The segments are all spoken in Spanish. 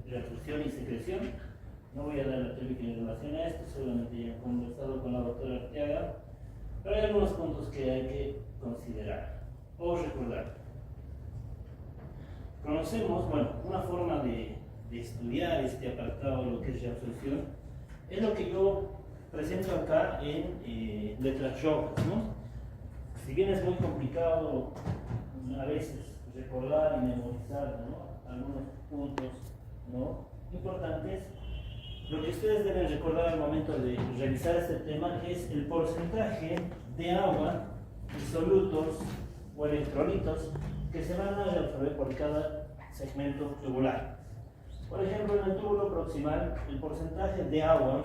reabsorción y secreción. No voy a dar la teórica en relación a esto, seguramente ya he conversado con la doctora Arteaga, pero hay algunos puntos que hay que considerar o recordar. Conocemos, bueno, una forma de estudiar este apartado, lo que es reabsorción, es lo que yo presento acá en letras rojas, ¿no? Si bien es muy complicado a veces recordar y memorizar, ¿no?, algunos puntos, ¿no?, importantes, lo que ustedes deben recordar al momento de revisar este tema es el porcentaje de agua, disolutos o electrolitos que se van a reabsorber por cada segmento tubular. Por ejemplo, en el túbulo proximal, el porcentaje de agua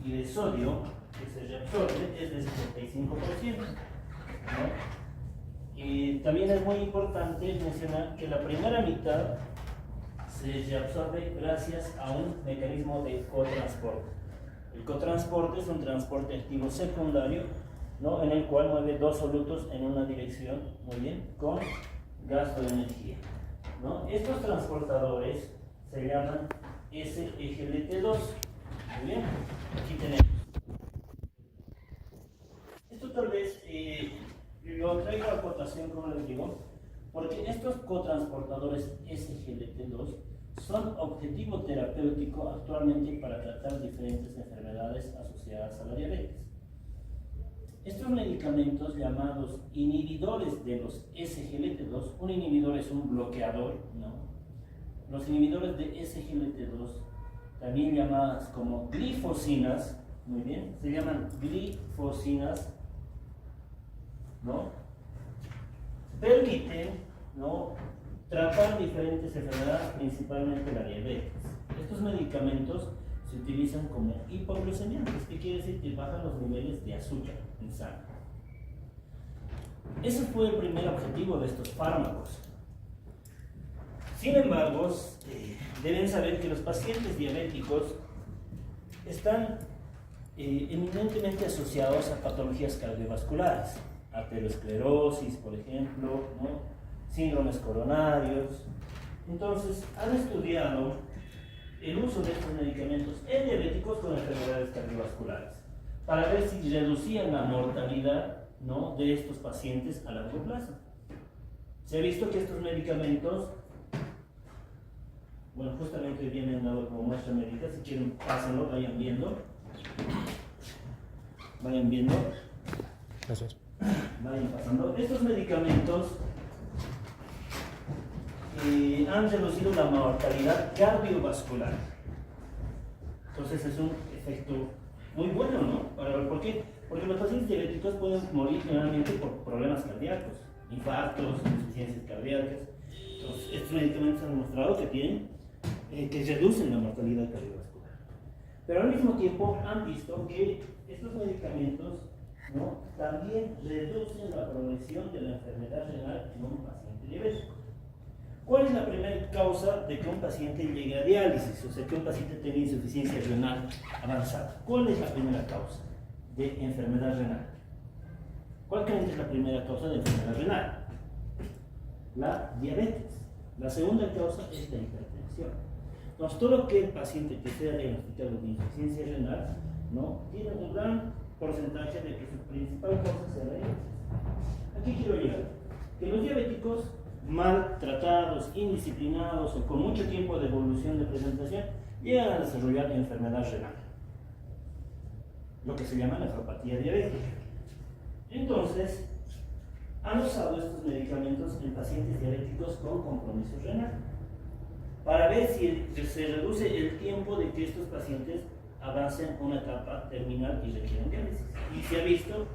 y de sodio que se reabsorbe es de 75%, ¿no? Y también es muy importante mencionar que la primera mitad se reabsorbe gracias a un mecanismo de cotransporte. El cotransporte es un transporte activo secundario, ¿no?, en el cual mueve dos solutos en una dirección, muy bien, con gasto de energía, ¿no? Estos transportadores se llaman SGLT2. Muy bien, aquí tenemos. Esto tal vez lo traigo a cotación, como les digo, porque estos cotransportadores SGLT2 son objetivo terapéutico actualmente para tratar diferentes enfermedades asociadas a la diabetes. Estos medicamentos llamados inhibidores de los SGLT2, un inhibidor es un bloqueador, ¿no? Los inhibidores de SGLT2, también llamadas como glifosinas, muy bien, se llaman glifosinas, ¿no?, permiten, ¿no?, tratar diferentes enfermedades, principalmente la diabetes. Estos medicamentos se utilizan como hipoglucemiantes, que quiere decir que bajan los niveles de azúcar en sangre. Ese fue el primer objetivo de estos fármacos. Sin embargo, deben saber que los pacientes diabéticos están eminentemente asociados a patologías cardiovasculares, aterosclerosis, por ejemplo, ¿no?, síndromes coronarios. Entonces, han estudiado el uso de estos medicamentos en diabéticos con enfermedades cardiovasculares para ver si reducían la mortalidad, ¿no?, de estos pacientes a largo plazo. Se ha visto que estos medicamentos, bueno, justamente vienen dado como muestra médica, si quieren pásenlo, vayan viendo. Gracias. Vayan pasando. Estos medicamentos han reducido la mortalidad cardiovascular. Entonces es un efecto muy bueno, ¿no? ¿Por qué? Porque los pacientes diabéticos pueden morir generalmente por problemas cardíacos, infartos, insuficiencias cardíacas. Entonces, estos medicamentos han demostrado que que reducen la mortalidad cardiovascular. Pero al mismo tiempo han visto que estos medicamentos, ¿no?, también reducen la progresión de la enfermedad renal en un paciente diabético. ¿Cuál es la primera causa de que un paciente llegue a diálisis? O sea, que un paciente tenga insuficiencia renal avanzada. ¿Cuál es la primera causa de enfermedad renal? ¿Cuál creen que es la primera causa de enfermedad renal? La diabetes. La segunda causa es la hipertensión. Entonces, todo aquel paciente que sea diagnosticado de insuficiencia renal, ¿no?, tiene un gran porcentaje de que su principal causa sea la diabetes. Aquí quiero llegar. Que los diabéticos mal tratados, indisciplinados o con mucho tiempo de evolución de presentación llegan a desarrollar enfermedad renal, lo que se llama nefropatía diabética. Entonces, han usado estos medicamentos en pacientes diabéticos con compromiso renal para ver si se reduce el tiempo de que estos pacientes avancen una etapa terminal y requieren diálisis. Y se ha visto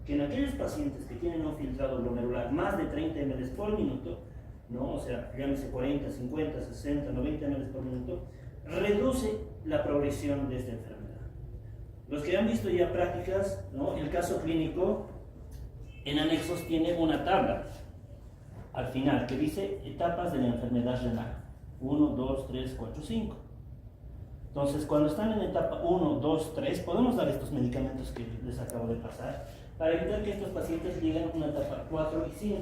que en aquellos pacientes que tienen un filtrado glomerular más de 30 ml por minuto, ¿no?, o sea, llámese 40, 50, 60, 90 ml por minuto, reduce la progresión de esta enfermedad. Los que han visto ya prácticas, ¿no?, el caso clínico en anexos tiene una tabla al final que dice etapas de la enfermedad renal: 1, 2, 3, 4, 5. Entonces, cuando están en etapa 1, 2, 3, podemos dar estos medicamentos que les acabo de pasar para evitar que estos pacientes lleguen a una etapa 4 y 5.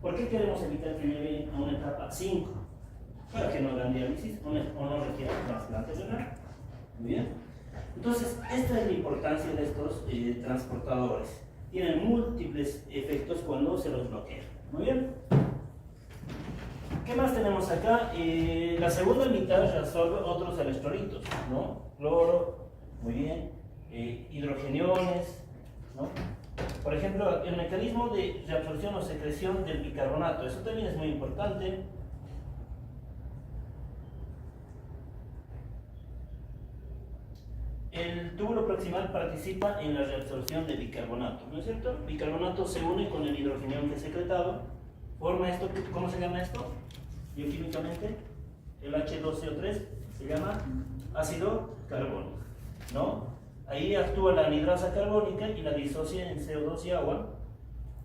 ¿Por qué queremos evitar que lleguen a una etapa 5? para que no hagan diálisis o no requieran trasplante renal. Muy bien. Entonces, esta es la importancia de estos transportadores. Tienen múltiples efectos cuando se los bloquea. Muy bien. ¿Qué más tenemos acá? La segunda mitad reabsorbe otros electrolitos, ¿no? Cloro, muy bien, hidrogeniones, ¿no? Por ejemplo, el mecanismo de reabsorción o secreción del bicarbonato, eso también es muy importante. El túbulo proximal participa en la reabsorción de bicarbonato, ¿no es cierto? Bicarbonato se une con el hidrogenión que es secretado, forma esto, ¿cómo se llama esto? Bioquímicamente, el H2CO3 se llama ácido carbónico, ¿no? Ahí actúa la anhidrasa carbónica y la disocia en CO2 y agua.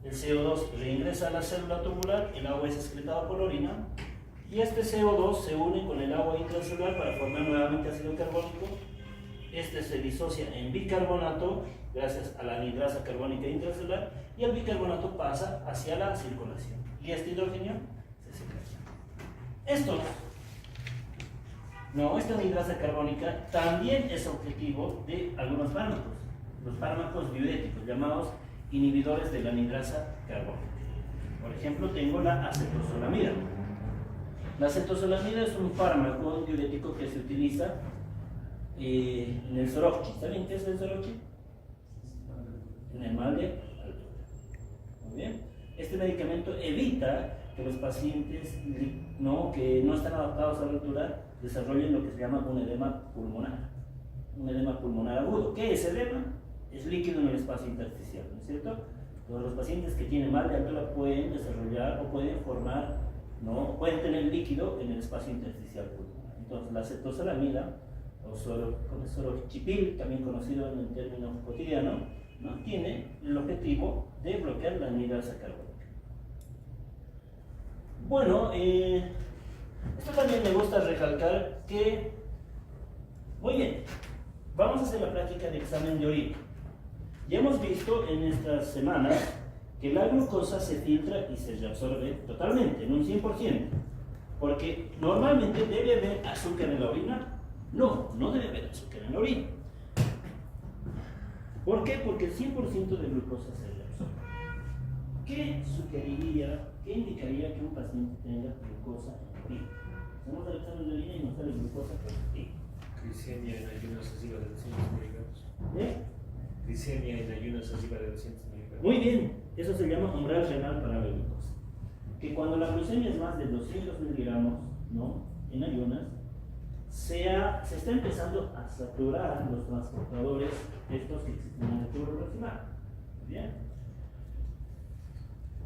El CO2 reingresa a la célula tubular, el agua es excretada por la orina, y este CO2 se une con el agua intracelular para formar nuevamente ácido carbónico. Este se disocia en bicarbonato gracias a la anhidrasa carbónica intracelular y el bicarbonato pasa hacia la circulación. Y este hidrógeno se secreta. Esta anhidrasa carbónica también es objetivo de algunos fármacos, los fármacos diuréticos llamados inhibidores de la anhidrasa carbónica. Por ejemplo, tengo la acetozolamida. La acetozolamida es un fármaco diurético que se utiliza en el soroxi. ¿Saben qué es el soroxi? En el mal de altura. Muy bien. Este medicamento evita que los pacientes que no están adaptados a la altura desarrollen lo que se llama un edema pulmonar agudo. ¿Qué es edema? Es líquido en el espacio intersticial, ¿no es cierto? Los pacientes que tienen mal de altura pueden desarrollar o pueden formar, pueden tener líquido en el espacio intersticial pulmonar. Entonces, la acetozolamida o soroxipil, también conocido en el término cotidiano, tiene el objetivo de bloquear la anhidrasa carbónica. Bueno, esto también me gusta recalcar que, muy bien, vamos a hacer la práctica de examen de orina. Ya hemos visto en estas semanas que la glucosa se filtra y se reabsorbe totalmente, en un 100%, porque normalmente debe haber azúcar en la orina. No debe haber azúcar en la orina. ¿Por qué? Porque el 100% de glucosa se reabsorbe. ¿Qué indicaría que un paciente tenga glucosa en la orina? Hacemos el examen de orina y nos sale glucosa positiva. Glicemia en ayunas arriba de 200 miligramos. Glicemia en ayunas arriba de 200 miligramos. Muy bien, eso se llama umbral renal para la glucosa. Que cuando la glucemia es más de 200 miligramos, en ayunas, se está empezando a saturar los transportadores estos que existen en el túbulo proximal. Bien.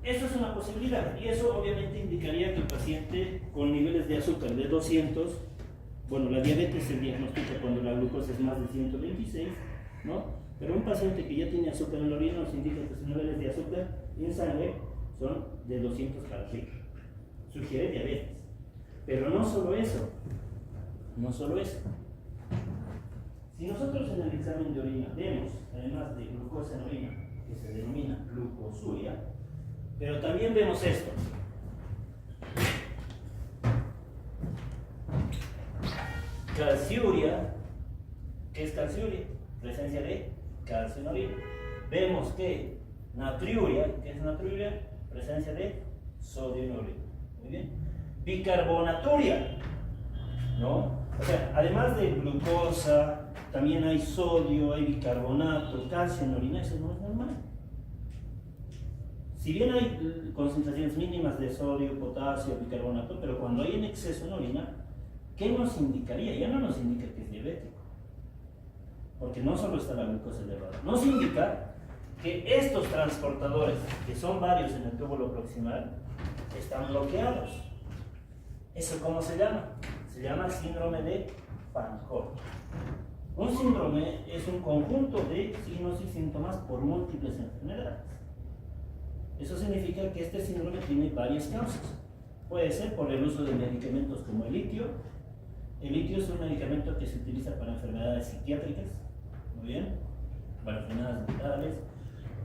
Eso es una posibilidad y eso obviamente indicaría que el paciente con niveles de azúcar de 200, la diabetes se diagnostica cuando la glucosa es más de 126, pero un paciente que ya tiene azúcar en la orina nos indica que sus niveles de azúcar en sangre son de 200 para arriba. Sugiere diabetes. Pero no solo eso. Si nosotros en el examen de orina vemos, además de glucosa en orina, que se denomina glucosuria, pero también vemos esto. Calciuria. ¿Qué es calciuria? Presencia de calcio en orina. Vemos que natriuria. ¿Qué es natriuria? Presencia de sodio en orina. Muy bien. Bicarbonaturia. O sea, además de glucosa, también hay sodio, hay bicarbonato, calcio en orina, eso no es normal. Si bien hay concentraciones mínimas de sodio, potasio, bicarbonato, pero cuando hay en exceso en orina, ¿qué nos indicaría? Ya no nos indica que es diabético, porque no solo está la glucosa elevada, nos indica que estos transportadores, que son varios en el túbulo proximal, están bloqueados. ¿Eso cómo se llama? Se llama síndrome de Fanconi. Un síndrome es un conjunto de signos y síntomas por múltiples enfermedades. Eso significa que este síndrome tiene varias causas. Puede ser por el uso de medicamentos como el litio. El litio es un medicamento que se utiliza para enfermedades psiquiátricas, muy bien, para enfermedades mentales.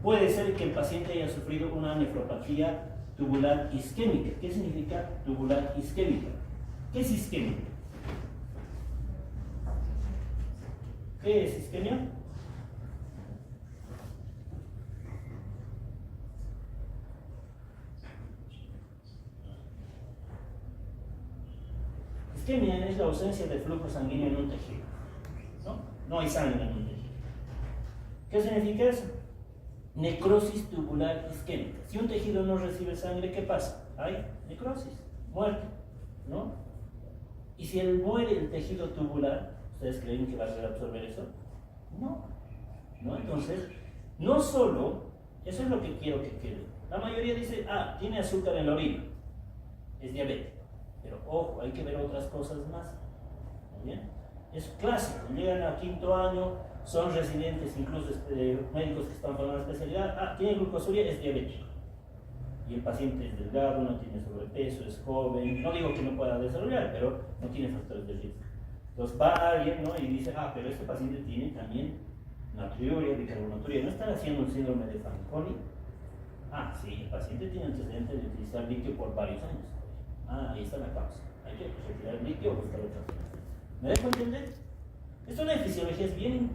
Puede ser que el paciente haya sufrido una nefropatía tubular isquémica. ¿Qué significa tubular isquémica? ¿Qué es isquemia? ¿Qué es isquemia? Isquemia es la ausencia de flujo sanguíneo en un tejido. No hay sangre en un tejido. ¿Qué significa eso? Necrosis tubular isquémica. Si un tejido no recibe sangre, ¿qué pasa? Hay necrosis, muerte, ¿no? Y si muere el tejido tubular, ¿ustedes creen que va a reabsorber eso? No. Entonces, no solo, eso es lo que quiero que quede. La mayoría dice, tiene azúcar en la orina, es diabético. Pero ojo, hay que ver otras cosas más. ¿Bien? Es clásico, llegan a quinto año, son residentes, incluso médicos que están formando una especialidad, tiene glucosuria, es diabético. Y el paciente es delgado, no tiene sobrepeso, es joven, no digo que no pueda desarrollar, pero no tiene factores de riesgo. Entonces va alguien, ¿no? Y dice, pero este paciente tiene también natriuria, bicarbonaturia, ¿no están haciendo un síndrome de Fanconi? Sí, el paciente tiene antecedentes de utilizar litio por varios años. Ahí está la causa. Hay que retirar el litio o buscar otra cosa. ¿Me dejo entender? Esto de fisiología es bien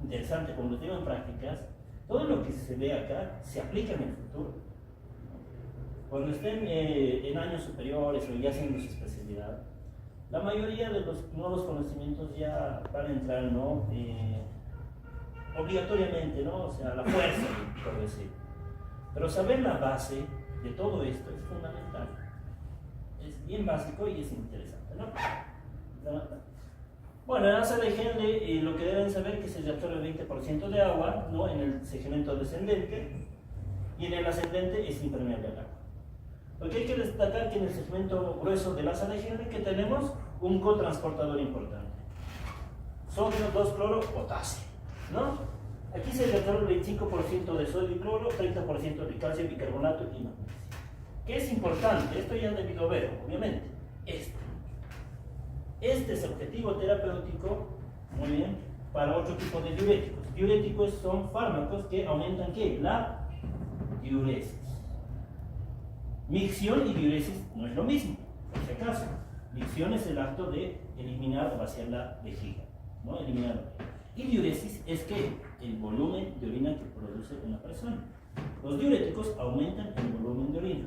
interesante cuando lo tengo en prácticas. Todo lo que se ve acá se aplica en el futuro. Cuando estén en años superiores o ya haciendo su especialidad, la mayoría de los nuevos conocimientos ya van a entrar, ¿no? Obligatoriamente, ¿no? O sea, a la fuerza, por decir. Pero saber la base de todo esto es fundamental. Es bien básico y es interesante, ¿no? Bueno, en la asa de Henle lo que deben saber es que se reabsorbe el 20% de agua, ¿no? En el segmento descendente, y en el ascendente es impermeable al agua. Porque hay que destacar que en el segmento grueso del asa de Henle que tenemos un cotransportador importante. Sodio, 2-cloro, potasio, ¿no? Aquí se reabsorbe el 25% de sodio y cloro, 30% de calcio, bicarbonato y magnesio. ¿Qué es importante? Esto ya han debido ver, obviamente. Este es objetivo terapéutico, muy bien, para otro tipo de diuréticos. Diuréticos son fármacos que aumentan ¿qué? La diuresis. Micción y diuresis no es lo mismo, por si acaso. Micción es el acto de eliminar o vaciar la vejiga, ¿no? Eliminarlo. Y diuresis es que el volumen de orina que produce una persona. Los diuréticos aumentan el volumen de orina.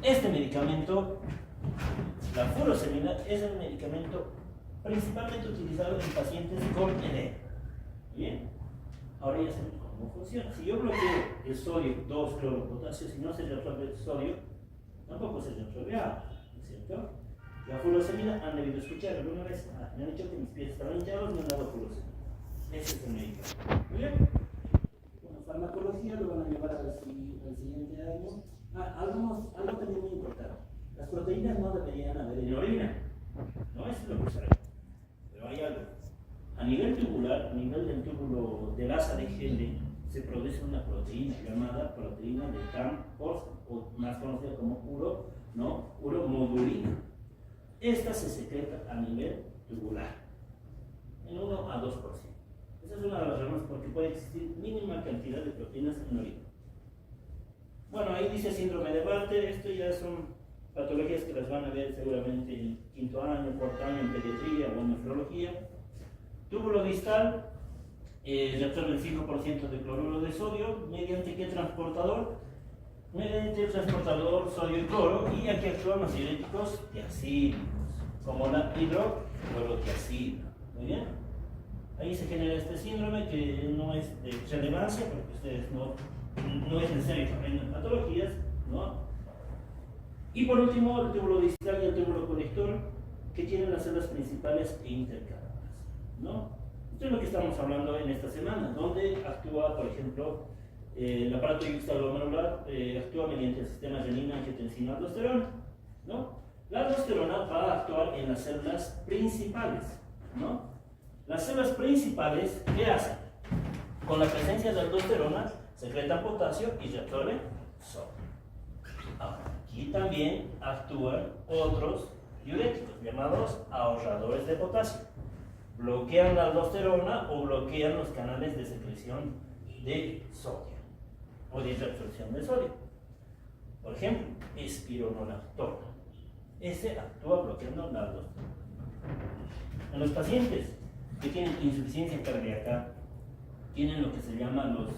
Este medicamento, la furosemida, es el medicamento principalmente utilizado en pacientes con edema. ¿Bien? Ahora ya saben cómo funciona. Si yo bloqueo el sodio, 2-cloropotasio, si no se reabsorbe el sodio, tampoco se reabsorbe agua, ¿no es cierto? La furosemida han debido escuchar alguna vez, me han dicho que mis pies estaban hinchados y me han dado furosemida. Ese es el medicamento. ¿Muy bien? Bueno, farmacología lo van a llevar al siguiente año. Algo también muy importante. Las proteínas no deberían haber en la orina. No es lo que se ve. Pero hay algo. A nivel tubular, a nivel del túbulo del asa de Henle, se produce una proteína llamada proteína de Camp-Post, o más conocida como uromodulina. Esta se secreta a nivel tubular, en 1 a 2%. Esa es una de las razones porque puede existir mínima cantidad de proteínas en la orina. Bueno, ahí dice síndrome de Bartter. Esto ya son patologías que las van a ver seguramente en quinto año, cuarto año en pediatría o en nefrología. Túbulo distal, reabsorbe el 5% de cloruro de sodio. ¿Mediante qué transportador? Mediante el transportador sodio y cloro, y aquí actúan los diuréticos tiacídicos, como la hidroclorotiacida. Muy bien. Ahí se genera este síndrome que no es de relevancia porque ustedes no es necesario que aprendan patologías, ¿no? Y por último, el túbulo distal y el túbulo conector, que tienen las células principales e intercaladas, ¿no? Esto es lo que estamos hablando en esta semana, donde actúa, por ejemplo, el aparato yuxtaglomerular actúa mediante el sistema renina, angiotensina, aldosterona, ¿no? La aldosterona va a actuar en las células principales, ¿no? Las células principales, ¿qué hacen? Con la presencia de aldosterona, secretan potasio y reabsorben sodio. Ahora, aquí también actúan otros diuréticos llamados ahorradores de potasio. Bloquean la aldosterona o bloquean los canales de secreción de sodio o de reabsorción de sodio. Por ejemplo, espironolactona. Ese actúa bloqueando la aldosterona. En los pacientes que tienen insuficiencia cardíaca, tienen lo que se llama los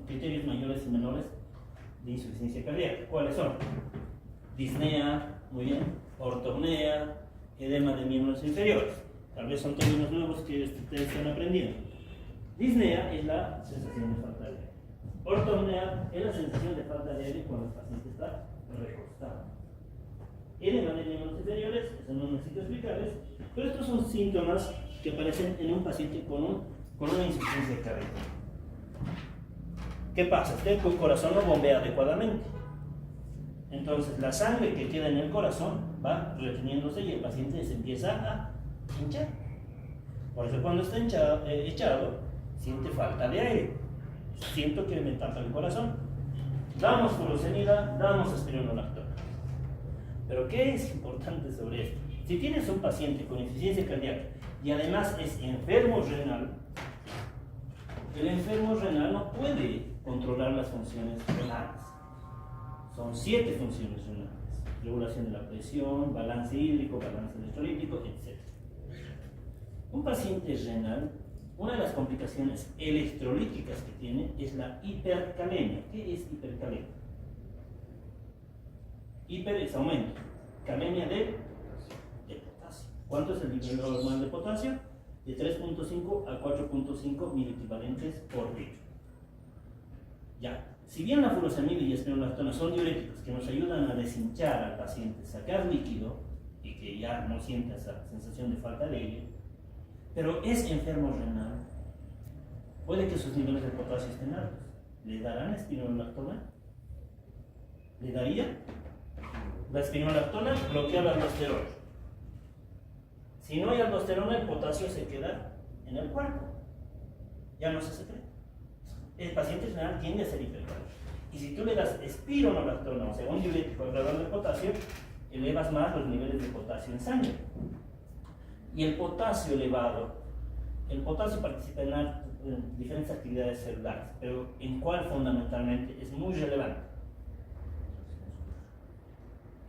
criterios mayores y menores de insuficiencia cardíaca. ¿Cuáles son? Disnea, muy bien, ortopnea, edema de miembros inferiores. Tal vez son términos nuevos que ustedes están aprendiendo. Disnea es la sensación de falta de aire. Ortopnea es la sensación de falta de aire cuando el paciente está recostado. Edema de miembros inferiores, eso no necesito explicarles, pero estos son síntomas que aparecen en un paciente con una insuficiencia cardíaca. ¿Qué pasa? El corazón no bombea adecuadamente. Entonces la sangre que queda en el corazón va reteniéndose y el paciente se empieza a hinchar. Por eso cuando está echado, siente falta de aire. Siento que me tapa el corazón. Damos furosemida, damos espironolactona. Pero ¿qué es importante sobre esto? Si tienes un paciente con insuficiencia cardíaca y además es enfermo renal, el enfermo renal no puede controlar las funciones renales. Son 7 funciones renales: regulación de la presión, balance hídrico, balance electrolítico, etc. Un paciente renal, una de las complicaciones electrolíticas que tiene es la hipercalemia. ¿Qué es hipercalemia? Hiper es aumento, calemia de potasio. ¿Cuánto es el nivel normal de potasio? De 3.5 a 4.5 miliequivalentes por litro. Ya. Si bien la furosemida y espironolactona son diuréticos que nos ayudan a deshinchar al paciente, sacar líquido y que ya no sienta esa sensación de falta de aire, pero es enfermo renal, puede que sus niveles de potasio estén altos. ¿Le darán espironolactona? ¿Le daría? La espironolactona bloquea la aldosterona. Si no hay aldosterona, el potasio se queda en el cuerpo, ya no se secreta. El paciente renal tiende a ser hipercalórico. Y si tú le das espironolactona, o sea, un diurético agravador de potasio, elevas más los niveles de potasio en sangre. Y el potasio elevado, el potasio participa en diferentes actividades celulares, pero ¿en cuál fundamentalmente? Es muy relevante.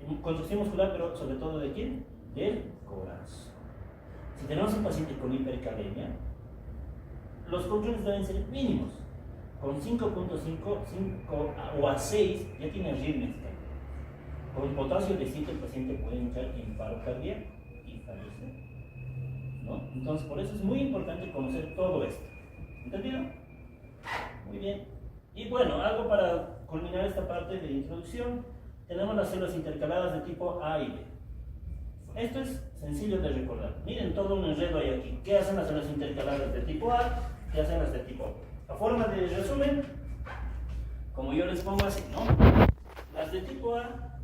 En construcción muscular, pero sobre todo ¿de quién? Del corazón. Si tenemos un paciente con hipercalemia, los controles deben ser mínimos. Con 5.5 o a 6 ya tiene arritmias cardíacas. Con potasio de 7 el paciente puede entrar en paro cardíaco y fallecer, ¿no? Entonces por eso es muy importante conocer todo esto. ¿Entendido? Muy bien. Y bueno, algo para culminar esta parte de introducción. Tenemos las células intercaladas de tipo A y B. Esto es sencillo de recordar. Miren, todo un enredo hay aquí. ¿Qué hacen las células intercaladas de tipo A? ¿Qué hacen las de tipo B? A forma de resumen, como yo les pongo así, ¿no? Las de tipo A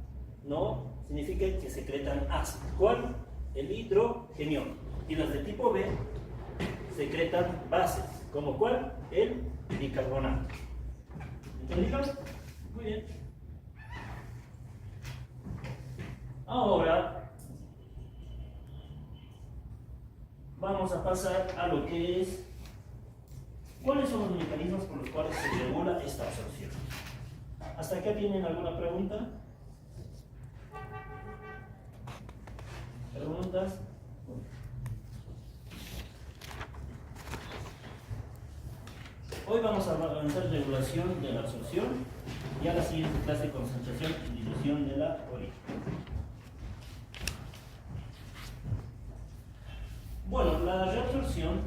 no significa que secretan ácido. ¿Cuál? El hidrogenión. Y las de tipo B secretan bases. ¿Como cuál? El bicarbonato. ¿Entendido? Muy bien. Ahora vamos a pasar a lo que es ¿cuáles son los mecanismos por los cuales se regula esta absorción? ¿Hasta acá tienen alguna pregunta? ¿Preguntas? Hoy vamos a avanzar regulación de la absorción y a la siguiente clase concentración y dilución de la orina. Bueno, la reabsorción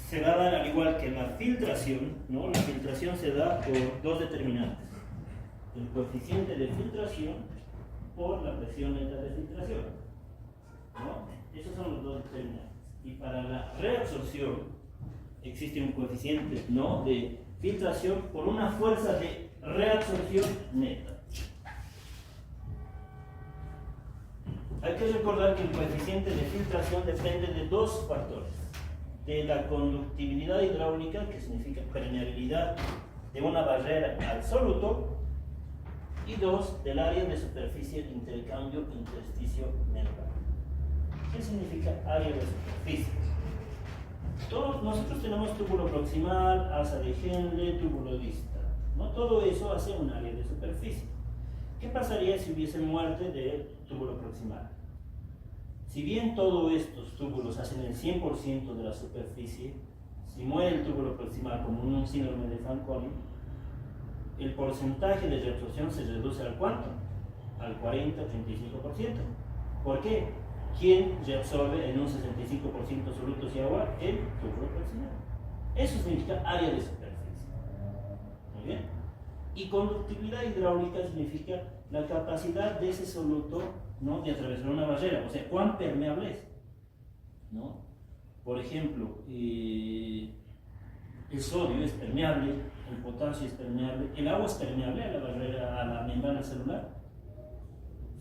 se va a dar al igual que la filtración, ¿no? La filtración se da por dos determinantes: el coeficiente de filtración por la presión neta de filtración, ¿no? Esos son los dos determinantes. Y para la reabsorción existe un coeficiente, ¿no?, de filtración por una fuerza de reabsorción neta. Hay que recordar que el coeficiente de filtración depende de dos factores: de la conductividad hidráulica, que significa permeabilidad de una barrera al soluto, y dos, del área de superficie de intercambio intersticio membranal. ¿Qué significa área de superficie? Nosotros tenemos túbulo proximal, asa de Henle, túbulo distal, ¿no? Todo eso hace un área de superficie. ¿Qué pasaría si hubiese muerte del túbulo proximal? Si bien todos estos túbulos hacen el 100% de la superficie, si muere el túbulo proximal como un síndrome de Fanconi, el porcentaje de reabsorción se reduce al ¿cuánto? Al 40-35%. ¿Por qué? ¿Quién reabsorbe en un 65% solutos y agua? El túbulo proximal. Eso significa área de superficie. Muy bien. Y conductividad hidráulica significa la capacidad de ese soluto, ¿no?, de atravesar una barrera, o sea, cuán permeable es, ¿no? Por ejemplo, el sodio es permeable, el potasio es permeable, el agua es permeable a la barrera, a la membrana celular,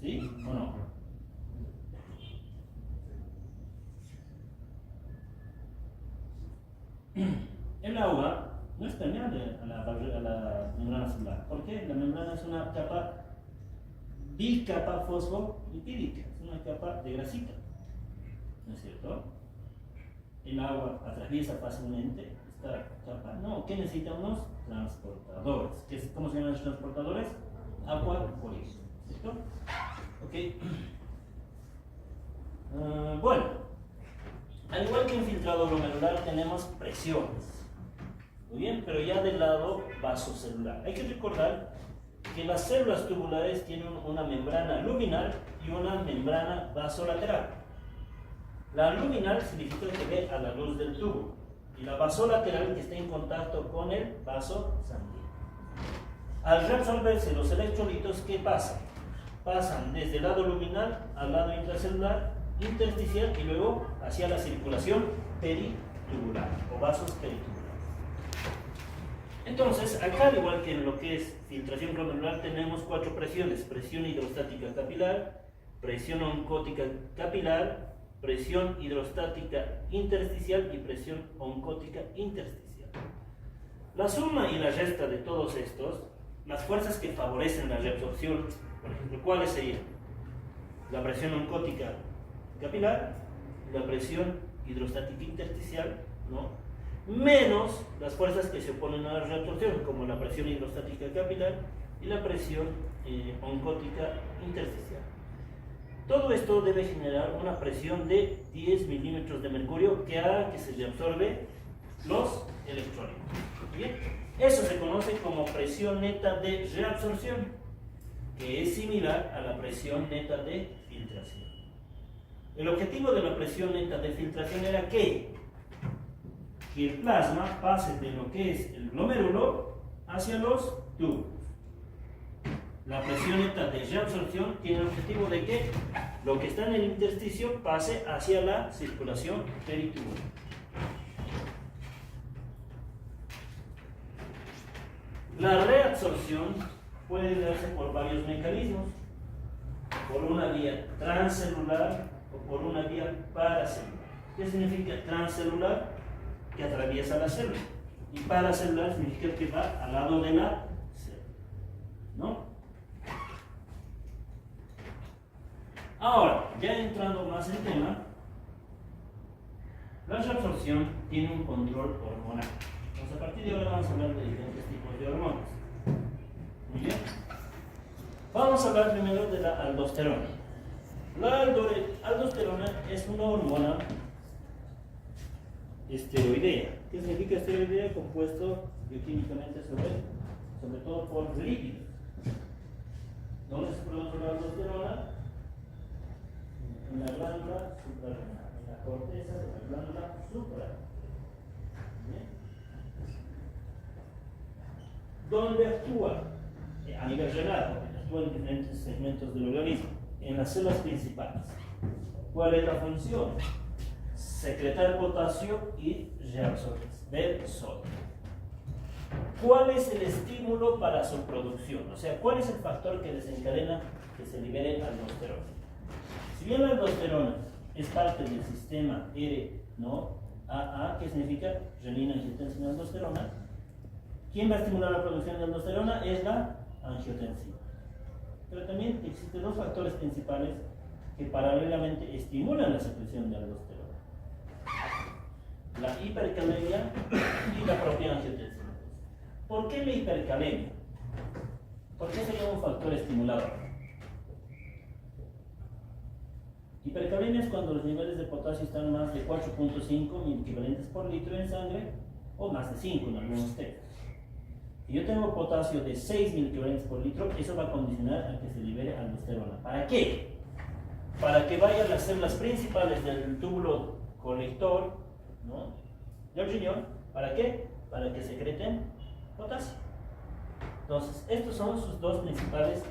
¿sí o no? El agua no es permeable a la membrana celular. ¿Por qué? La membrana es una capa bicapa fosfolipídica, es una capa de grasita, ¿no es cierto? El agua atraviesa fácilmente esta capa. No, ¿qué necesita? Unos transportadores. ¿Cómo se llaman los transportadores? Acuaporitos, ¿cierto? Ok. Bueno, al igual que en filtrado glomerular tenemos presiones. Muy bien, pero ya del lado vasocelular. Hay que recordar que las células tubulares tienen una membrana luminal y una membrana vasolateral. La luminal significa que ve a la luz del tubo y la vasolateral que está en contacto con el vaso sanguíneo. Al reabsorberse los electrolitos, ¿qué pasa? Pasan desde el lado luminal al lado intracelular, intersticial y luego hacia la circulación peritubular o vasos peritubulares. Entonces, acá, al igual que en lo que es filtración glomerular, tenemos 4 presiones: presión hidrostática capilar, presión oncótica capilar, presión hidrostática intersticial y presión oncótica intersticial. La suma y la resta de todos estos, las fuerzas que favorecen la reabsorción, por ejemplo, ¿cuáles serían? La presión oncótica capilar, la presión hidrostática intersticial, ¿no?, menos las fuerzas que se oponen a la reabsorción, como la presión hidrostática capilar y la presión oncótica intersticial. Todo esto debe generar una presión de 10 milímetros de mercurio que haga que se reabsorbe los electrolitos. ¿Bien? Eso se conoce como presión neta de reabsorción, que es similar a la presión neta de filtración. El objetivo de la presión neta de filtración era que el plasma pase de lo que es el glomérulo hacia los tubos. La presión neta de reabsorción tiene el objetivo de que lo que está en el intersticio pase hacia la circulación peritubular. La reabsorción puede darse por varios mecanismos: por una vía transcelular o por una vía paracelular. ¿Qué significa transcelular? Que atraviesa la célula, y paracelular significa que va al lado de la célula, ¿no? Ahora, ya entrando más en tema, la reabsorción tiene un control hormonal. Entonces, a partir de ahora vamos a hablar de diferentes tipos de hormonas. Muy bien. Vamos a hablar primero de la aldosterona. La aldosterona es una hormona esteroidea. ¿Qué significa esteroidea? Compuesto bioquímicamente sobre todo por lípidos. ¿Dónde se produce la aldosterona? En la glándula suprarrenal, en la corteza de la glándula suprarrenal. ¿Dónde actúa? A nivel renal, actúa en diferentes segmentos del organismo, en las células principales. ¿Cuál es la función? Secretar potasio y reabsorber sodio. ¿Cuál es el estímulo para su producción? O sea, ¿cuál es el factor que desencadena que se libere aldosterona? Si bien la aldosterona es parte del sistema R, ¿no?, AA, que significa renina, angiotensina, aldosterona, ¿quién va a estimular la producción de aldosterona? Es la angiotensina. Pero también existen 2 factores principales que paralelamente estimulan la secreción de aldosterona: la hipercalemia y la propia angiotensina. ¿Por qué la hipercalemia? ¿Por qué sería un factor estimulador? Hipercalemia es cuando los niveles de potasio están más de 4.5 mil por litro en sangre o más de 5 en algunos textos. Si yo tengo potasio de 6 mil por litro, eso va a condicionar a que se libere aldosterona. ¿Para qué? Para que vayan las células principales del túbulo colector, ¿no?, del riñón. ¿Para qué? Para que secreten potasio. Entonces, estos son sus dos principales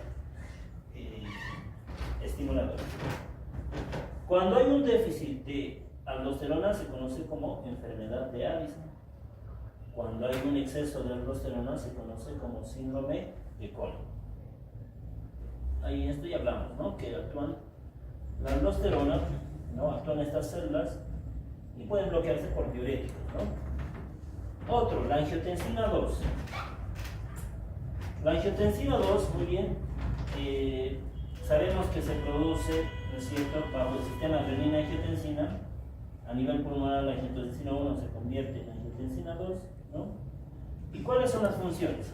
estimuladores. Cuando hay un déficit de aldosterona se conoce como enfermedad de Addison. Cuando hay un exceso de aldosterona se conoce como síndrome de Colon. Ahí en esto ya hablamos, ¿no?, que actúan la aldosterona, ¿no?, actúan estas células y pueden bloquearse por diuréticos, ¿no? Otro, la angiotensina 2. La angiotensina 2, muy bien, sabemos que se produce, ¿no es cierto?, bajo el sistema renina-angiotensina. A nivel pulmonar, la angiotensina 1 se convierte en angiotensina 2, ¿no? ¿Y cuáles son las funciones?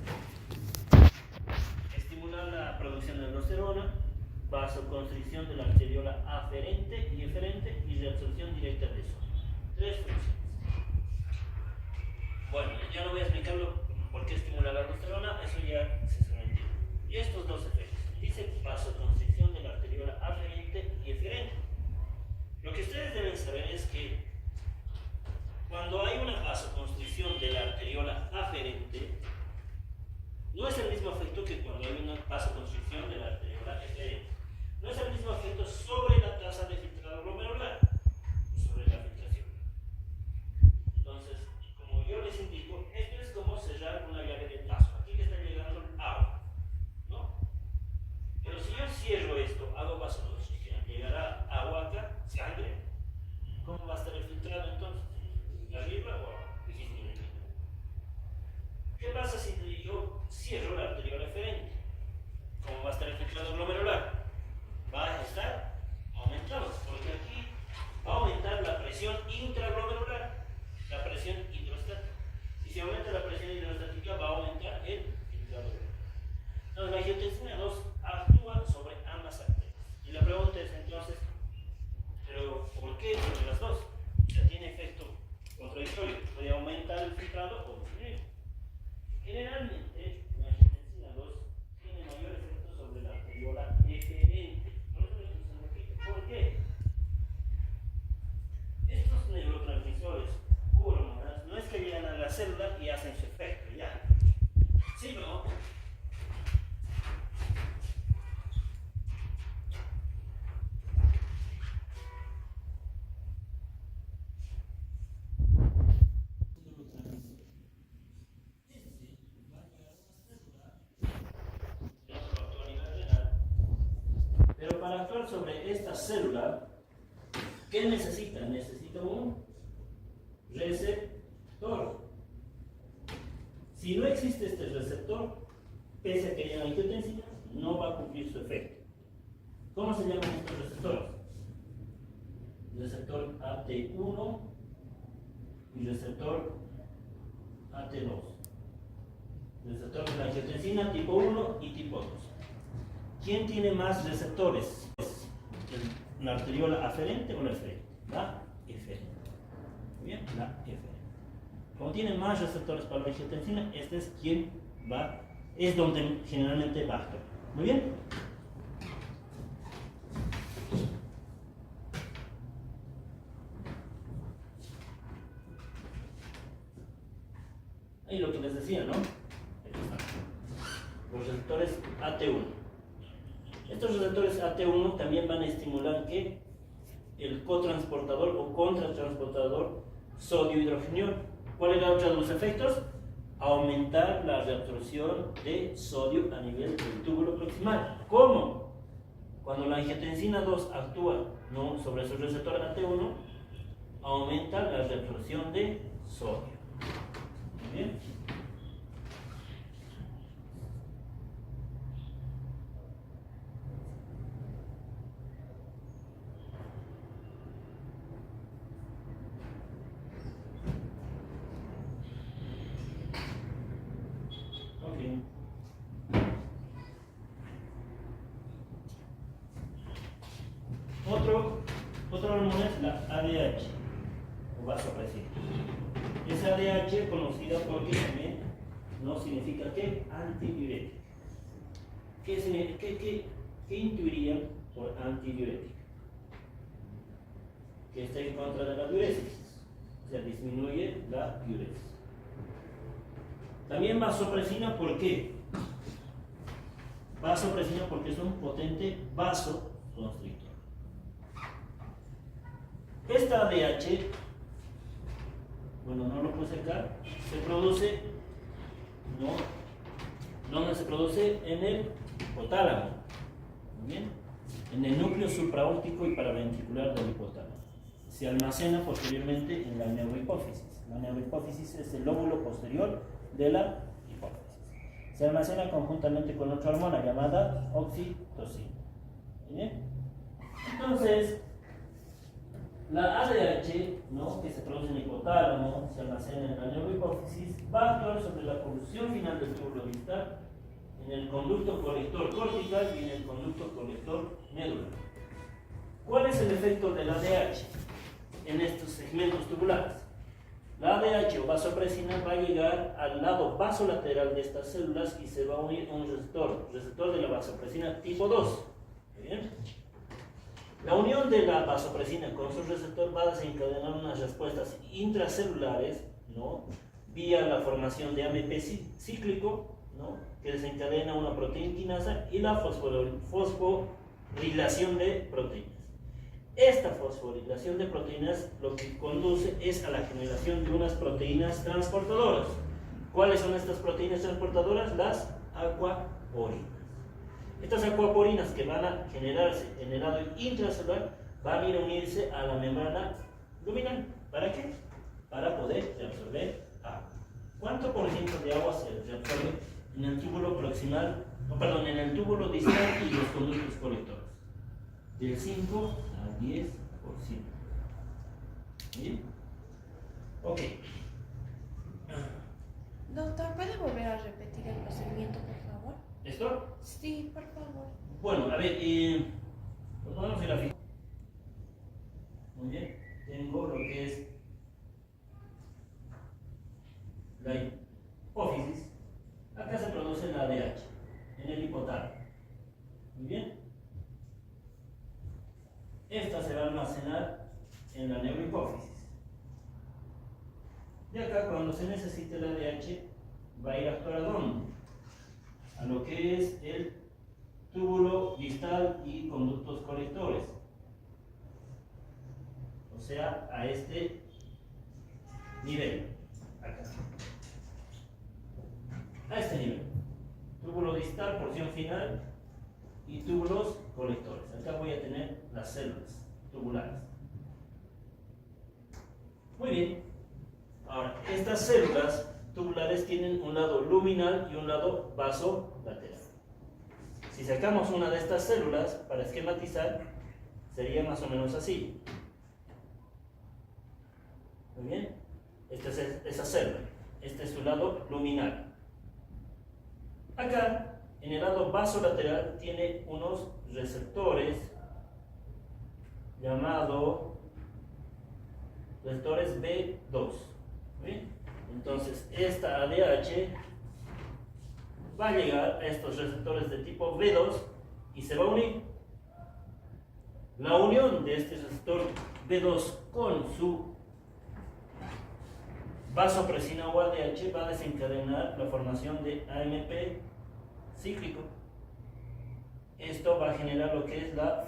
Estimular la producción de aldosterona, vasoconstricción de la arteriola aferente y eferente y reabsorción directa de sodio. 3 funciones. Bueno, ya no voy a explicarlo por qué estimula la aldosterona, eso ya se entiende. Y estos dos efectos. Dice vasoconstricción de la arteriola aferente y eferente. Lo que ustedes deben saber es que cuando hay una vasoconstricción de la arteriola aferente, no es el mismo efecto que cuando hay una vasoconstricción de la arteriola eferente. No es el mismo efecto sobre la tasa de filtrado glomerular, sobre la filtración. Entonces, como yo les indico, esto es como cerrar una llave de paso. Aquí le está llegando agua, ¿no? Pero si yo cierro esto, hago vasoconstricción, llegará agua acá, sangre. ¿Cómo va a estar el filtrado entonces? ¿Arriba o abajo? ¿Qué pasa si yo cierro la arteriola eferente? ¿Cómo va a estar el filtrado glomerular? Va a estar aumentado, porque aquí va a aumentar la presión intraglomerular, la presión hidrostática. Y si aumenta la presión hidrostática, va a aumentar el filtrado glomerular. Entonces, la angiotensina 2 actúa sobre ambas arterias. Y la pregunta es entonces, ¿pero por qué sobre las dos? O sea, tiene efecto contradictorio. Puede aumentar el filtrado o disminuir. Generalmente, la angiotensina 2 tiene mayor efecto sobre la arteriola eferente. ¿Por qué? Estos neurotransmisores u hormonas no es que llegan a la célula y hacen su efecto, ya. Sino pero para actuar sobre esta célula, ¿qué necesita? Necesita un receptor. Si no existe este receptor, pese a que haya angiotensina, no va a cumplir su efecto. ¿Cómo se llaman estos receptores? Receptor AT1 y receptor AT2. Receptor de la angiotensina tipo 1 y tipo 2. ¿Quién tiene más receptores? ¿La arteriola aferente o la eferente? La eferente. Muy bien, la eferente. Como tiene más receptores para la angiotensina, este es quien va, es donde generalmente va a actuar. Muy bien. Ahí lo que les decía, ¿no? Aquí están. Los receptores AT1. Estos receptores AT1 también van a estimular que el cotransportador o contratransportador sodio-hidrogeniol. ¿Cuál era otro de los efectos? Aumentar la reabsorción de sodio a nivel del túbulo proximal. ¿Cómo? Cuando la angiotensina 2 actúa, ¿no?, sobre su receptor AT1, aumenta la reabsorción de sodio. Muy bien. Otra hormona es la ADH, o vasopresina. Esa ADH conocida porque también no significa que antidiurética. ¿Qué intuirían por antidiurética? Que está en contra de la diuresis, o sea, disminuye la diuresis. También vasopresina, ¿por qué? Vasopresina porque es un potente vasoconstrictor. Esta ADH, bueno, no lo puse acá, se produce, ¿dónde se produce? En el hipotálamo, ¿muy bien? En el núcleo supraórtico y paraventricular del hipotálamo. Se almacena posteriormente en la neurohipófisis. La neurohipófisis es el lóbulo posterior de la hipófisis. Se almacena conjuntamente con otra hormona llamada oxitocina. ¿Bien? Entonces, la ADH, ¿no?, que se produce en el hipotálamo, se almacena en la neurohipófisis, va a actuar sobre la polución final del túbulo distal, en el conducto colector cortical y en el conducto colector medular. ¿Cuál es el efecto de la ADH en estos segmentos tubulares? La ADH o vasopresina va a llegar al lado vasolateral de estas células y se va a unir a un receptor de la vasopresina tipo 2. ¿Bien? La unión de la vasopresina con su receptor va a desencadenar unas respuestas intracelulares, ¿no?, vía la formación de AMP cíclico, ¿no?, que desencadena una proteína quinasa y la fosforilación de proteínas. Esta fosforilación de proteínas lo que conduce es a la generación de unas proteínas transportadoras. ¿Cuáles son estas proteínas transportadoras? Las aquaporinas. Estas aquaporinas que van a generarse en el lado intracelular van a ir a unirse a la membrana luminal. ¿Para qué? Para poder reabsorber agua. ¿Cuánto por ciento de agua se reabsorbe en el túbulo proximal, en el túbulo distal y los conductos colectores? Del 5 al 10%. ¿Bien? Ok. Doctor, ¿puede volver a repetir el procedimiento, por favor? ¿Esto? Sí, por favor. Bueno, a ver, pues vamos a ir a fijar. Muy bien. Tengo lo que es la hipófisis. Acá se produce la ADH en el hipotálamo. Muy bien. Esta se va a almacenar en la neurohipófisis. Y acá, cuando se necesite la ADH, va a ir a actuar a dónde? A lo que es el túbulo distal y conductos colectores. O sea, a este nivel. Acá. A este nivel. Túbulo distal, porción final, y túbulos colectores. Acá voy a tener las células tubulares. Muy bien. Ahora, estas células tubulares tienen un lado luminal y un lado vasolateral. Si sacamos una de estas células para esquematizar, sería más o menos así. Muy bien. Esta es esa célula. Este es su lado luminal. Acá, en el lado vasolateral, tiene unos receptores llamados receptores B2. ¿Bien? Entonces, esta ADH va a llegar a estos receptores de tipo B2 y se va a unir. La unión de este receptor B2 con su vasopresina o ADH va a desencadenar la formación de AMP cíclico. Esto va a generar lo que es la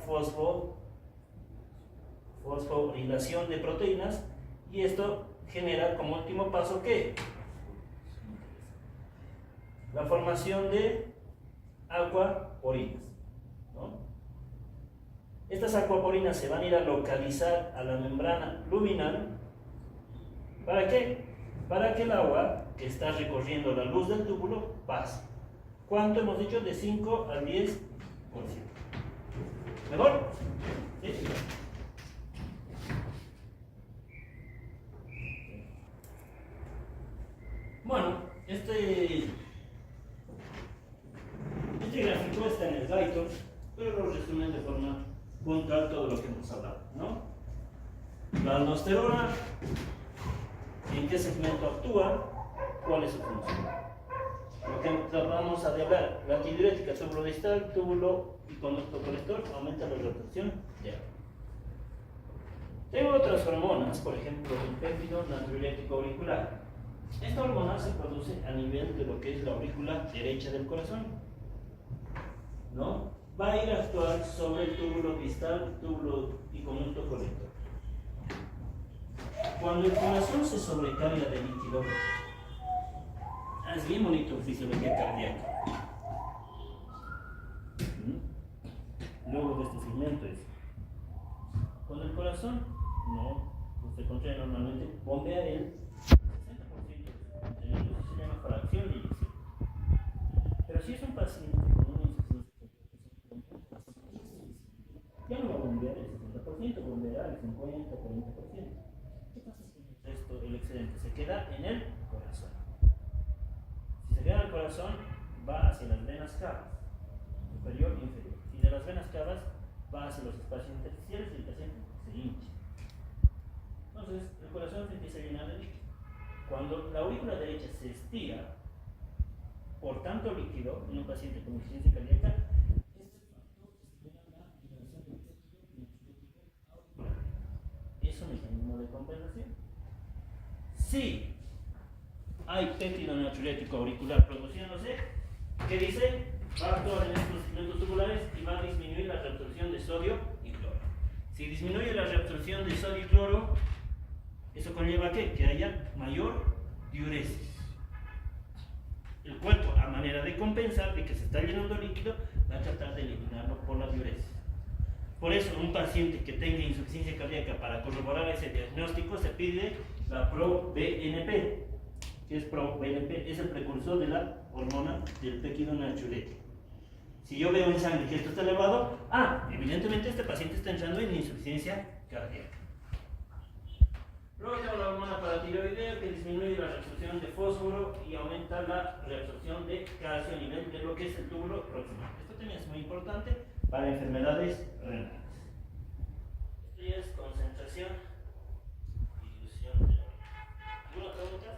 fosforilación de proteínas y esto genera como último paso ¿qué? La formación de aquaporinas, ¿no? Estas aquaporinas se van a ir a localizar a la membrana luminal. ¿Para qué? Para que el agua que está recorriendo la luz del túbulo pase. ¿Cuánto hemos dicho? De 5 al 10%. ¿Mejor? ¿Sí? Bueno, este gráfico está en el Gaitor, pero lo resumen de forma puntual todo lo que hemos hablado, ¿no? La aldosterona, ¿en qué segmento actúa? ¿Cuál es su función? Lo que vamos a hablar, la antidiurética, túbulo distal, túbulo y conducto colector, aumenta la retención de agua. Tengo otras hormonas, por ejemplo, el péptido natriurético auricular. Esta hormona se produce a nivel de lo que es la aurícula derecha del corazón, ¿no? Va a ir a actuar sobre el túbulo distal, túbulo y conducto colector. Cuando el corazón se sobrecarga de líquido, es bien bonito fisiología cardíaca. Luego de este segmento es, cuando el corazón no se contrae normalmente, bombea el 60% de lo que se llama fracción de eyección. Pero si es un paciente con una insuficiencia, ya no va a bombear el 60%, bombeará el 50-40%. ¿Qué pasa si el resto, el excedente, se queda en el corazón? Si se queda en el corazón, va hacia las venas cavas, superior e inferior. Y de las venas cavas va hacia los espacios intersticiales y el paciente se hincha. Entonces, el corazón se empieza a llenar de líquido. Cuando la aurícula derecha se estira por tanto líquido en un paciente con insuficiencia cardíaca, es un mecanismo de compensación. Si hay péptido natriurético auricular produciéndose, ¿qué dice? Va a actuar en estos segmentos tubulares y va a disminuir la reabsorción de sodio y cloro. Si disminuye la reabsorción de sodio y cloro, ¿eso conlleva qué? Que haya mayor diuresis. El cuerpo, a manera de compensar de que se está llenando líquido, va a tratar de eliminarlo por la diuresis. Por eso, un paciente que tenga insuficiencia cardíaca, para corroborar ese diagnóstico, se pide la ProBNP. ¿Qué es ProBNP? Es el precursor de la hormona del péptido natriurético. Si yo veo en sangre que esto está elevado, evidentemente este paciente está entrando en insuficiencia cardíaca. Luego tengo la hormona paratiroidea que disminuye la reabsorción de fósforo y aumenta la reabsorción de calcio a nivel de lo que es el túbulo proximal. Esto también es muy importante para enfermedades renales. Esto ya es concentración y dilución de la orina. ¿Alguna pregunta?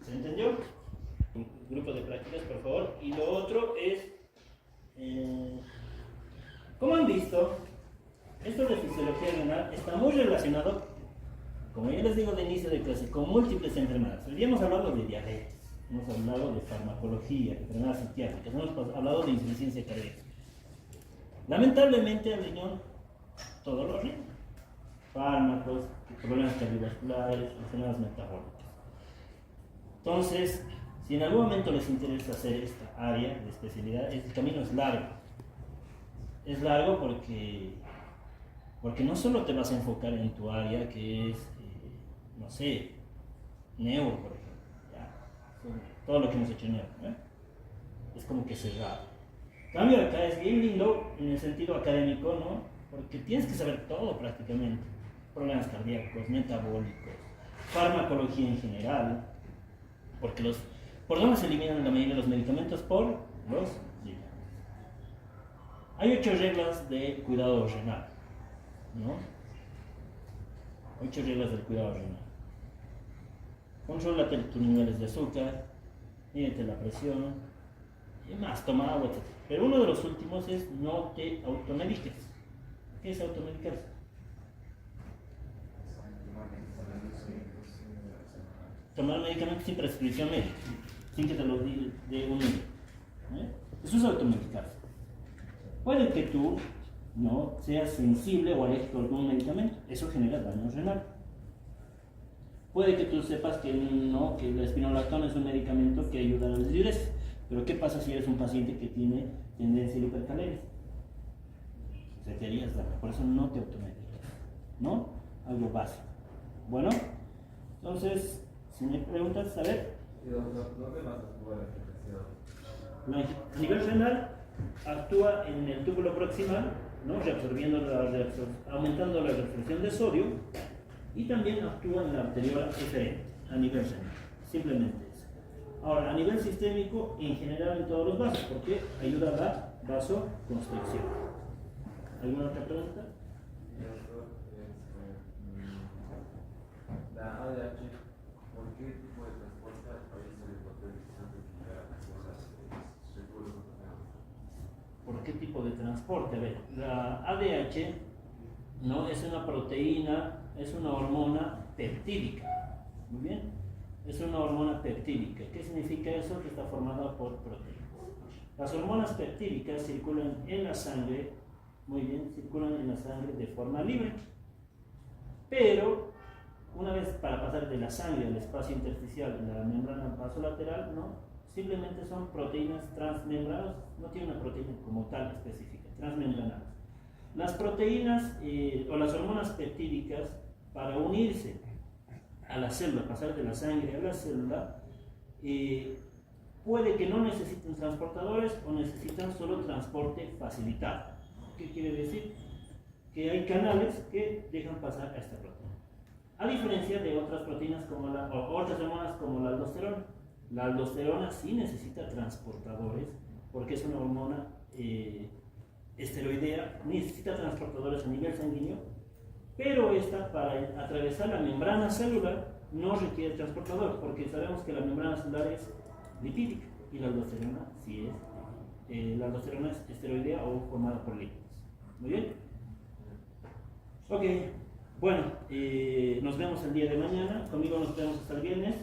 ¿Se entendió? Un grupo de prácticas, por favor. Y lo otro es, como han visto, esto de fisiología renal está muy relacionado, como ya les digo de inicio de clase, con múltiples enfermedades. Hoy hemos hablado de diabetes, hemos hablado de farmacología, enfermedades psiquiátricas, hemos hablado de insuficiencia cardíaca. Lamentablemente al riñón, todos los riñones, fármacos, problemas cardiovasculares, enfermedades metabólicas. Entonces, si en algún momento les interesa hacer esta área de especialidad, el camino es largo. Es largo porque no solo te vas a enfocar en tu área, que es, no sé, neuro, por ejemplo, todo lo que hemos hecho en neuro, es como que cerrado. En cambio acá es bien lindo en el sentido académico, ¿no? Porque tienes que saber todo prácticamente, problemas cardíacos, metabólicos, farmacología en general, porque ¿por dónde se eliminan la mayoría de los medicamentos? Por los ligados. Hay 8 reglas de cuidado renal, ¿no? 8 reglas del cuidado renal. Contrólate tus niveles de azúcar, mídete la presión, y más, toma agua, etc. Pero uno de los últimos es no te automediques. ¿Qué es automedicarse? Tomar medicamentos sin prescripción médica, sin que te lo dé un médico. Eso es automedicarse. Puede que tú no seas sensible o alérgico a algún medicamento, eso genera daño renal. Puede que tú sepas que no, que la espironolactona es un medicamento que ayuda a la deshidratación, pero ¿qué pasa si eres un paciente que tiene tendencia a la hipercaleria? Se te harías daño, por eso no te automedicas, ¿no? Algo básico. Bueno, entonces, si me preguntas, a ver. ¿Dónde más actúa la inflamación? A nivel renal, actúa en el túbulo proximal, ¿no? Aumentando la reabsorción de sodio, y también actúa en la arteriola eferente a nivel renal, simplemente eso. Ahora, a nivel sistémico, en general en todos los vasos, porque ayuda a la vasoconstricción. ¿Alguna otra pregunta? la ADH, ¿por qué tipo de transporte al país se le puede decisión de quitar las cosas seguros? ¿Por qué tipo de transporte? A ver, la ADH no es una proteína, es una hormona peptídica. Muy bien, es una hormona peptídica. ¿Qué significa eso? Que está formada por proteínas. Las hormonas peptídicas circulan en la sangre, muy bien, circulan en la sangre de forma libre. Pero una vez para pasar de la sangre al espacio intersticial en la membrana vasolateral, no, simplemente son proteínas transmembranas, no tiene una proteína como tal específica, transmembranadas. Las proteínas o las hormonas peptídicas, para unirse a la célula, pasar de la sangre a la célula, puede que no necesiten transportadores o necesitan solo transporte facilitado. ¿Qué quiere decir? Que hay canales que dejan pasar a esta proteína. A diferencia de otras proteínas como o otras hormonas como la aldosterona. La aldosterona sí necesita transportadores porque es una hormona esteroidea, necesita transportadores a nivel sanguíneo, pero esta para atravesar la membrana celular no requiere transportador porque sabemos que la membrana celular es lipídica y la aldosterona sí es. La aldosterona es esteroidea o formada por lípidos. Muy bien. Ok, bueno, nos vemos el día de mañana. Conmigo nos vemos hasta el viernes.